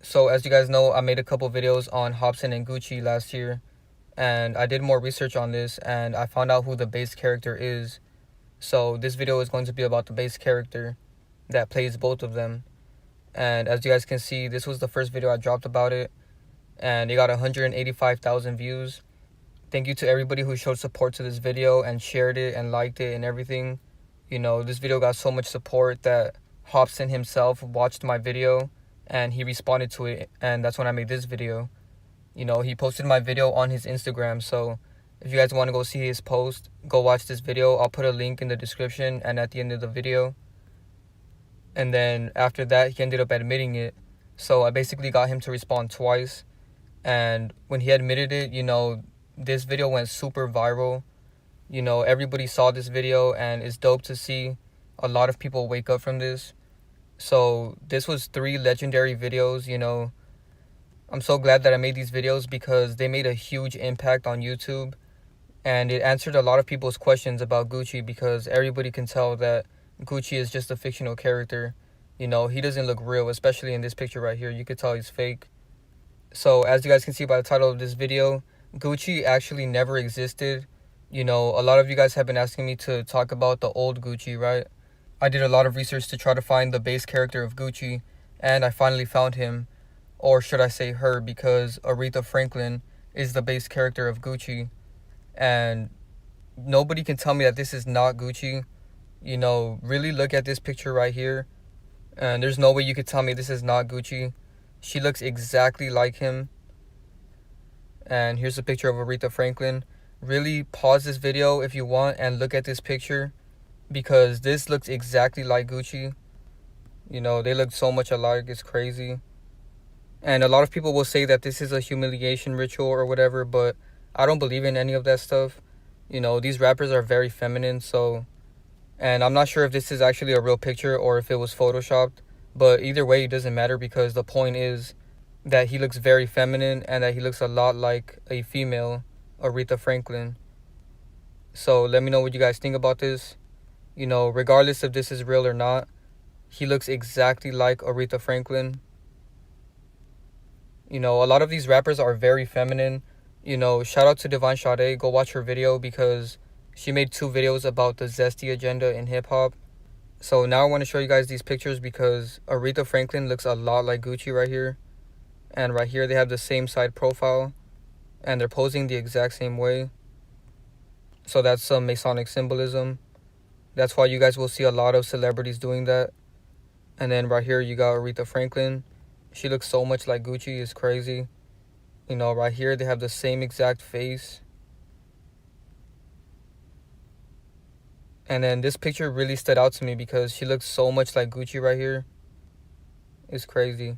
So as you guys know, I made a couple videos on Hopsin and Gucci last year, and I did more research on this, and I found out who the base character is. So this video is going to be about the base character that plays both of them. And as you guys can see, this was the first video I dropped about it, and it got 185,000 views. Thank you to everybody who showed support to this video and shared it and liked it and everything. You know, this video got so much support that Hopsin himself watched my video and he responded to it, and that's when I made this video. You know, he posted my video on his Instagram, so if you guys want to go see his post, go watch this video. I'll put a link in the description and at the end of the video. And then after that, he ended up admitting it. So I basically got him to respond twice. And when he admitted it, you know, this video went super viral. You know, everybody saw this video, and it's dope to see a lot of people wake up from this. So this was 3 legendary videos. You know, I'm so glad that I made these videos because they made a huge impact on YouTube, and it answered a lot of people's questions about Gucci, because everybody can tell that Gucci is just a fictional character. You know, he doesn't look real, especially in this picture right here. You could tell he's fake. So as you guys can see by the title of this video, Gucci actually never existed. You know, a lot of you guys have been asking me to talk about the old Gucci, right? I did a lot of research to try to find the base character of Gucci, and I finally found him. Or should I say her, because Aretha Franklin is the base character of Gucci. And nobody can tell me that this is not Gucci. You know, really look at this picture right here, and there's no way you could tell me this is not Gucci. She looks exactly like him. And here's a picture of Aretha Franklin. Really pause this video if you want and look at this picture, because this looks exactly like Gucci. You know, they look so much alike, it's crazy. And a lot of people will say that this is a humiliation ritual or whatever, but I don't believe in any of that stuff. You know, these rappers are very feminine, so... And I'm not sure if this is actually a real picture or if it was photoshopped, but either way, it doesn't matter, because the point is that he looks very feminine and that he looks a lot like a female Aretha Franklin. So let me know what you guys think about this. You know, regardless if this is real or not, he looks exactly like Aretha Franklin. You know, a lot of these rappers are very feminine. You know, shout out to Divine Sade. Go watch her video, because she made 2 videos about the zesty agenda in hip-hop. So now I want to show you guys these pictures, because Aretha Franklin looks a lot like Gucci right here. And right here they have the same side profile, and they're posing the exact same way. So that's some Masonic symbolism. That's why you guys will see a lot of celebrities doing that. And then right here you got Aretha Franklin. She looks so much like Gucci, it's crazy. You know, right here they have the same exact face. And then this picture really stood out to me because she looks so much like Gucci right here. It's crazy.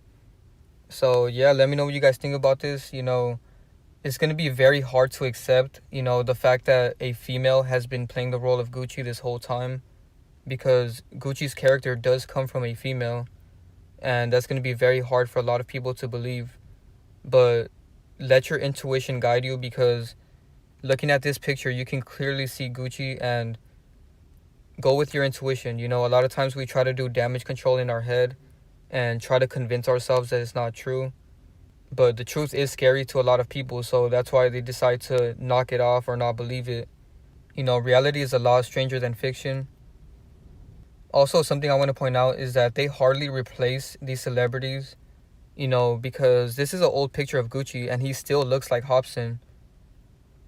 So yeah, let me know what you guys think about this. You know, it's going to be very hard to accept, you know, the fact that a female has been playing the role of Gucci this whole time, because Gucci's character does come from a female, and that's going to be very hard for a lot of people to believe. But let your intuition guide you, because looking at this picture, you can clearly see Gucci, and go with your intuition. You know, a lot of times we try to do damage control in our head and try to convince ourselves that it's not true. But the truth is scary to a lot of people, so that's why they decide to knock it off or not believe it. You know, reality is a lot stranger than fiction. Also, something I want to point out is that they hardly replace these celebrities, you know, because this is an old picture of Gucci and he still looks like Hopsin.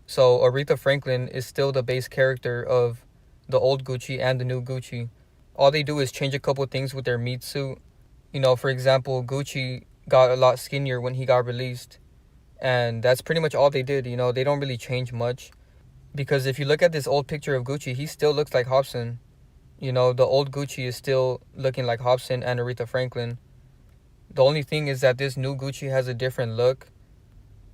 So Aretha Franklin is still the base character of the old Gucci and the new Gucci. All they do is change a couple things with their meat suit. You know, for example, Gucci got a lot skinnier when he got released, and that's pretty much all they did. You know, they don't really change much, because if you look at this old picture of Gucci, he still looks like Hopsin. You know, the old Gucci is still looking like Hopsin and Aretha Franklin. The only thing is that this new Gucci has a different look.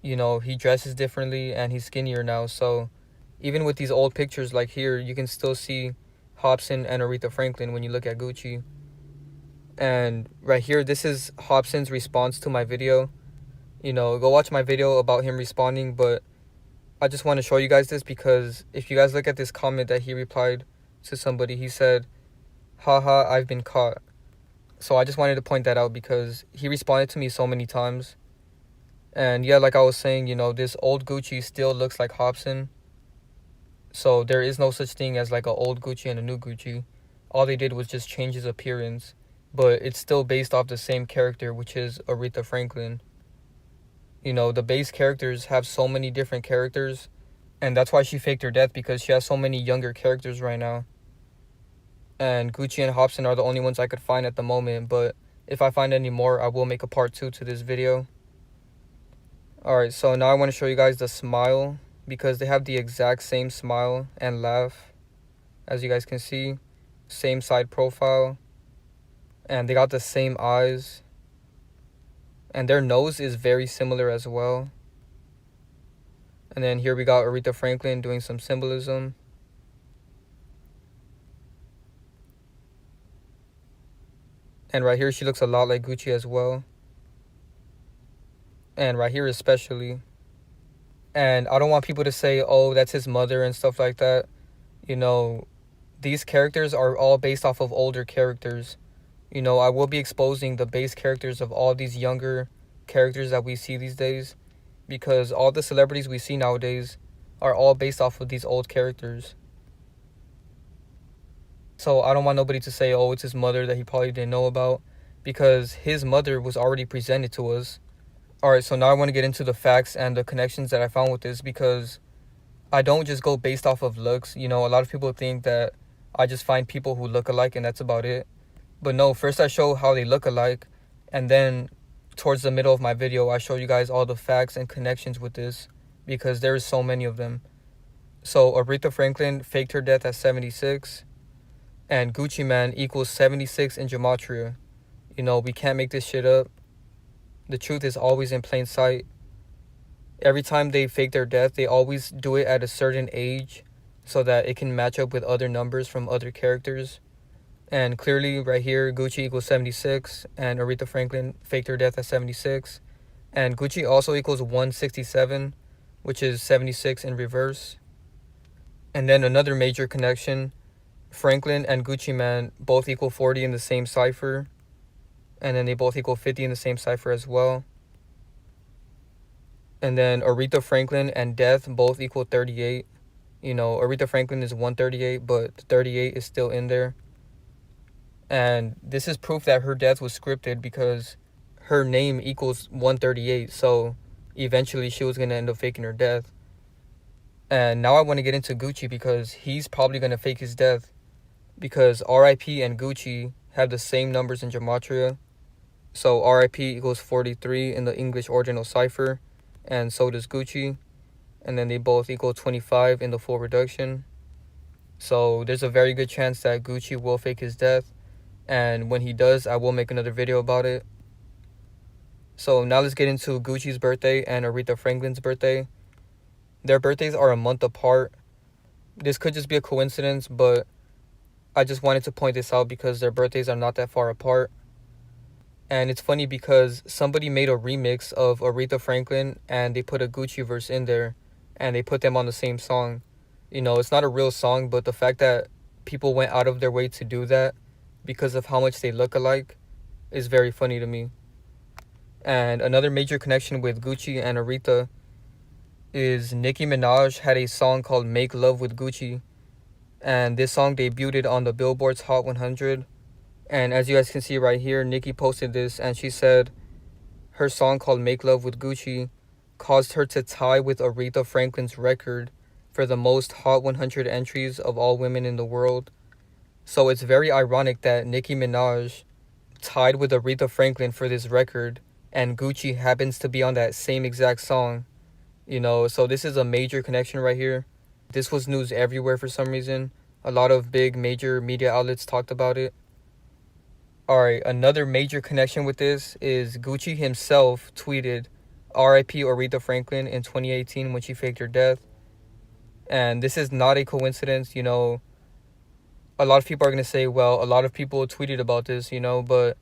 You know, he dresses differently and he's skinnier now. So even with these old pictures like here, you can still see Hopsin and Aretha Franklin when you look at Gucci. And right here, this is Hopsin's response to my video. You know, go watch my video about him responding, but I just want to show you guys this, because if you guys look at this comment that he replied to somebody, he said, "Haha, I've been caught." So I just wanted to point that out because he responded to me so many times. And yeah, like I was saying, this old Gucci still looks like Hopsin. So there is no such thing as like an old Gucci and a new Gucci. All they did was just change his appearance. But it's still based off the same character, which is Aretha Franklin. The base characters have so many different characters. And that's why she faked her death, because she has so many younger characters right now. And Gucci and Hopsin are the only ones I could find at the moment. But if I find any more, I will make a part 2 to this video. Alright, so now I want to show you guys the smile, because they have the exact same smile and laugh, as you guys can see. Same side profile. And they got the same eyes. And their nose is very similar as well. And then here we got Aretha Franklin doing some symbolism. And right here she looks a lot like Gucci as well. And right here especially. And I don't want people to say, oh, that's his mother and stuff like that. These characters are all based off of older characters. I will be exposing the base characters of all these younger characters that we see these days, because all the celebrities we see nowadays are all based off of these old characters. So I don't want nobody to say, oh, it's his mother that he probably didn't know about, because his mother was already presented to us. Alright, so now I want to get into the facts and the connections that I found with this, because I don't just go based off of looks. A lot of people think that I just find people who look alike and that's about it. But no, first I show how they look alike, and then towards the middle of my video, I show you guys all the facts and connections with this, because there's so many of them. So Aretha Franklin faked her death at 76, and Gucci Man equals 76 in gematria. We can't make this shit up. The truth is always in plain sight. Every time they fake their death, they always do it at a certain age so that it can match up with other numbers from other characters. And clearly right here, Gucci equals 76, and Aretha Franklin faked her death at 76. And Gucci also equals 167, which is 76 in reverse. And then another major connection, Franklin and Gucci Man both equal 40 in the same cipher. And then they both equal 50 in the same cipher as well. And then Aretha Franklin and death both equal 38. Aretha Franklin is 138, but 38 is still in there. And this is proof that her death was scripted, because her name equals 138. So eventually she was going to end up faking her death. And now I want to get into Gucci, because he's probably going to fake his death, because RIP and Gucci have the same numbers in gematria. So RIP equals 43 in the English ordinal cipher, and so does Gucci. And then they both equal 25 in the full reduction. So there's a very good chance that Gucci will fake his death. And when he does, I will make another video about it. So now let's get into Gucci's birthday and Aretha Franklin's birthday. Their birthdays are a month apart. This could just be a coincidence, but I just wanted to point this out because their birthdays are not that far apart. And it's funny because somebody made a remix of Aretha Franklin and they put a Gucci verse in there and they put them on the same song. It's not a real song, but the fact that people went out of their way to do that because of how much they look alike is very funny to me. And another major connection with Gucci and Aretha is Nicki Minaj had a song called Make Love with Gucci. And this song debuted on the Billboard's Hot 100. And as you guys can see right here, Nicki posted this and she said her song called Make Love with Gucci caused her to tie with Aretha Franklin's record for the most Hot 100 entries of all women in the world. So it's very ironic that Nicki Minaj tied with Aretha Franklin for this record and Gucci happens to be on that same exact song. So this is a major connection right here. This was news everywhere for some reason. A lot of big major media outlets talked about it. Alright, another major connection with this is Gucci himself tweeted RIP Aretha Franklin in 2018 when she faked her death. And this is not a coincidence. A lot of people are going to say, well, a lot of people tweeted about this, but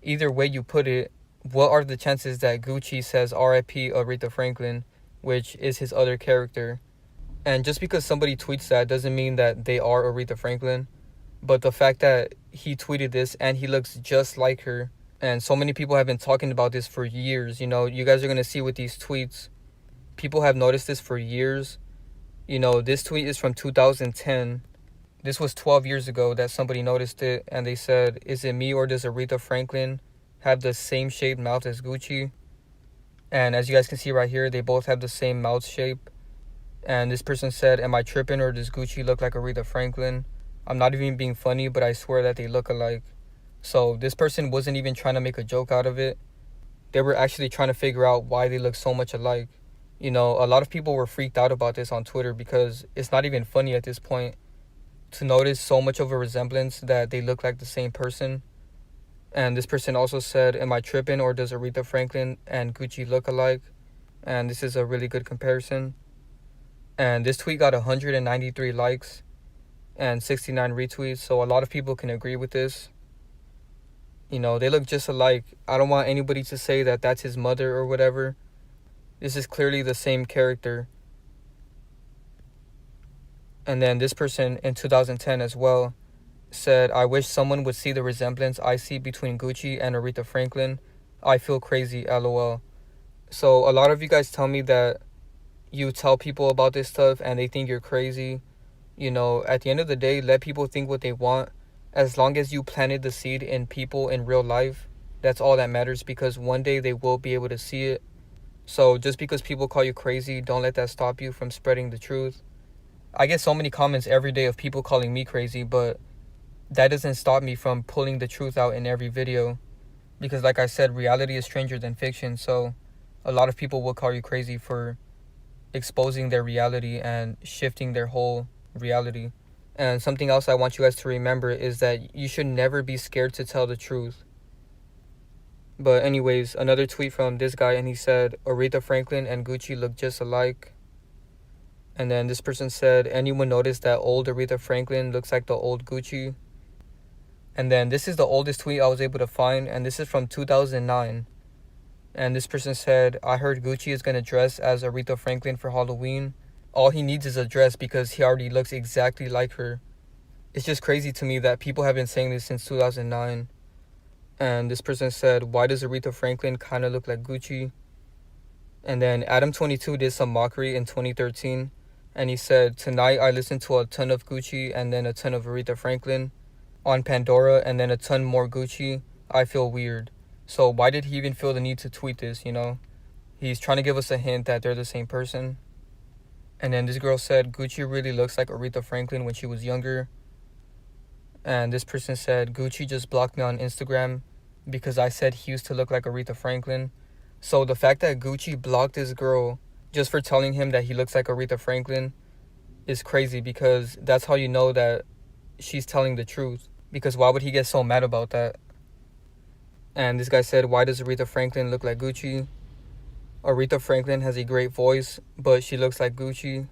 either way you put it, what are the chances that Gucci says RIP Aretha Franklin, which is his other character? And just because somebody tweets that doesn't mean that they are Aretha Franklin. But the fact that he tweeted this and he looks just like her. And so many people have been talking about this for years. You know, you guys are going to see with these tweets. People have noticed this for years. You know, this tweet is from 2010. This was 12 years ago that somebody noticed it, and they said, is it me or does Aretha Franklin have the same shaped mouth as Gucci? And as you guys can see right here, they both have the same mouth shape. And this person said, am I tripping or does Gucci look like Aretha Franklin? I'm not even being funny, but I swear that they look alike. So this person wasn't even trying to make a joke out of it. They were actually trying to figure out why they look so much alike. You know, a lot of people were freaked out about this on Twitter because it's not even funny at this point to notice so much of a resemblance that they look like the same person. And this person also said, am I tripping or does Aretha Franklin and Gucci look alike? And this is a really good comparison. And this tweet got 193 likes and 69 retweets, so a lot of people can agree with this. You know, they look just alike. I don't want anybody to say that that's his mother or whatever. This is clearly the same character. And then this person in 2010 as well said, I wish someone would see the resemblance I see between Gucci and Aretha Franklin. I feel crazy, LOL. So a lot of you guys tell me that you tell people about this stuff and they think you're crazy. You know, at the end of the day, let people think what they want. As long as you planted the seed in people in real life, that's all that matters, because one day they will be able to see it. So just because people call you crazy, don't let that stop you from spreading the truth. I get so many comments every day of people calling me crazy, but that doesn't stop me from pulling the truth out in every video. Because like I said, reality is stranger than fiction. So a lot of people will call you crazy for exposing their reality and shifting their whole reality. And something else I want you guys to remember is that you should never be scared to tell the truth. But anyways, another tweet from this guy, and he said, Aretha Franklin and Gucci look just alike. And then this person said, anyone notice that old Aretha Franklin looks like the old Gucci? And then this is the oldest tweet I was able to find, and this is from 2009. And this person said, I heard Gucci is going to dress as Aretha Franklin for Halloween. All he needs is a dress because he already looks exactly like her. It's just crazy to me that people have been saying this since 2009. And this person said, why does Aretha Franklin kind of look like Gucci? And then Adam22 did some mockery in 2013. And he said, tonight I listened to a ton of Gucci and then a ton of Aretha Franklin on Pandora and then a ton more Gucci. I feel weird. So why did he even feel the need to tweet this, you know? He's trying to give us a hint that they're the same person. And then this girl said, Gucci really looks like Aretha Franklin when she was younger. And this person said, Gucci just blocked me on Instagram because I said he used to look like Aretha Franklin. So the fact that Gucci blocked this girl just for telling him that he looks like Aretha Franklin is crazy, because that's how you know that she's telling the truth. Because why would he get so mad about that? And this guy said, why does Aretha Franklin look like Gucci? Aretha Franklin has a great voice, but she looks like Gucci.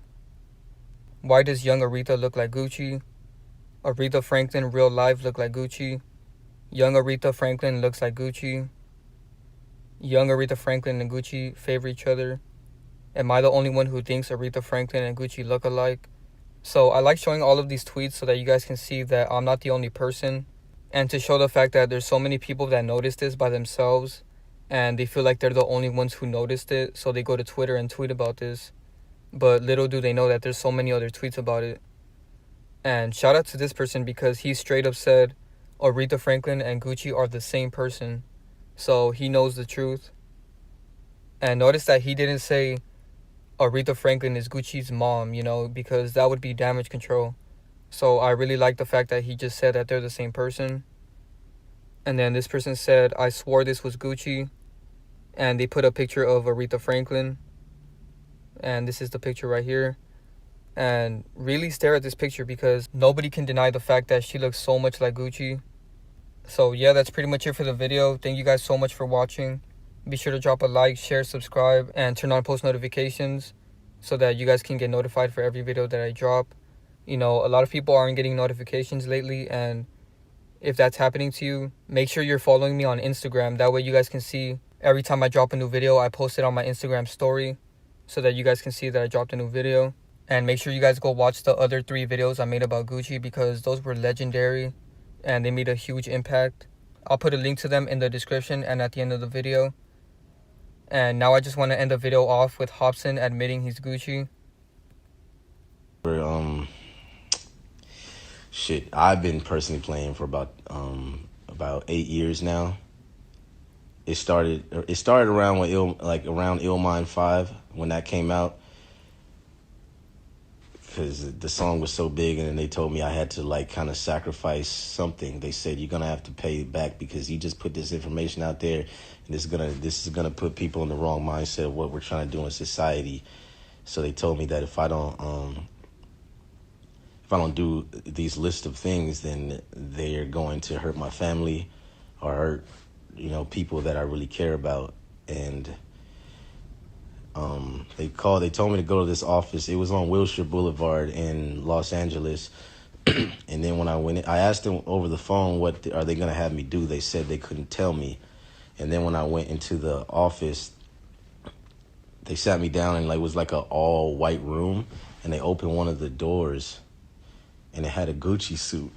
Why does young Aretha look like Gucci? Aretha Franklin real life look like Gucci. Young Aretha Franklin looks like Gucci. Young Aretha Franklin and Gucci favor each other. Am I the only one who thinks Aretha Franklin and Gucci look alike? So I like showing all of these tweets so that you guys can see that I'm not the only person, and to show the fact that there's so many people that notice this by themselves and they feel like they're the only ones who noticed it, so they go to Twitter and tweet about this. But little do they know that there's so many other tweets about it. And shout out to this person because he straight up said Aretha Franklin and Gucci are the same person. So he knows the truth. And notice that he didn't say Aretha Franklin is Gucci's mom, you know, because that would be damage control. So I really like the fact that he just said that they're the same person. And then this person said, I swore this was Gucci. And they put a picture of Aretha Franklin. And this is the picture right here. And really stare at this picture because nobody can deny the fact that she looks so much like Gucci. So yeah, that's pretty much it for the video. Thank you guys so much for watching. Be sure to drop a like, share, subscribe, and turn on post notifications so that you guys can get notified for every video that I drop. You know, a lot of people aren't getting notifications lately, and if that's happening to you, make sure you're following me on Instagram. That way you guys can see every time I drop a new video, I post it on my Instagram story so that you guys can see that I dropped a new video. And make sure you guys go watch the other 3 videos I made about Gucci because those were legendary. and they made a huge impact. I'll put a link to them in the description and at the end of the video. And now I just want to end the video off with Hopsin admitting he's Gucci. Shit, I've been personally playing for about 8 years now. It started around around Illmind 5 when that came out, because the song was so big, and then they told me I had to like kind of sacrifice something. They said you're gonna have to pay it back because you just put this information out there, and this is gonna put people in the wrong mindset of what we're trying to do in society. So they told me that if I don't do these list of things, then they're going to hurt my family or hurt, people that I really care about. And they told me to go to this office. It was on Wilshire Boulevard in Los Angeles. And then when I went in, I asked them over the phone, what are they going to have me do? They said they couldn't tell me. And then when I went into the office, they sat me down and it was like an all white room, and they opened one of the doors and it had a Gucci suit.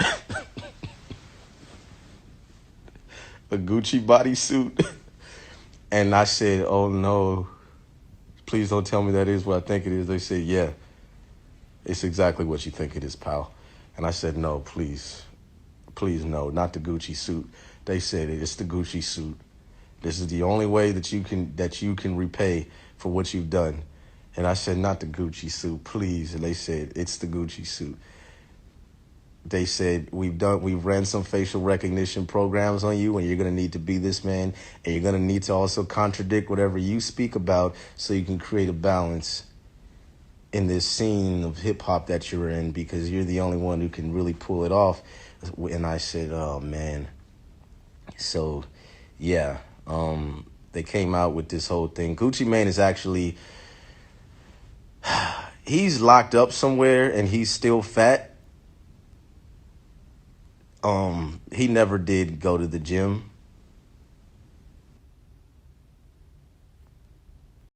A Gucci bodysuit. And I said, oh no, please don't tell me that is what I think it is. They said, yeah, it's exactly what you think it is, pal. And I said, no, please, no, not the Gucci suit. They said, it's the Gucci suit. This is the only way that you can repay for what you've done. And I said, not the Gucci suit, please. And they said, it's the Gucci suit. They said, we've ran some facial recognition programs on you, and you're going to need to be this man, and you're going to need to also contradict whatever you speak about so you can create a balance in this scene of hip-hop that you're in, because you're the only one who can really pull it off. And I said, oh, man. So, yeah, they came out with this whole thing. Gucci Mane is actually, he's locked up somewhere, and he's still fat. He never did go to the gym.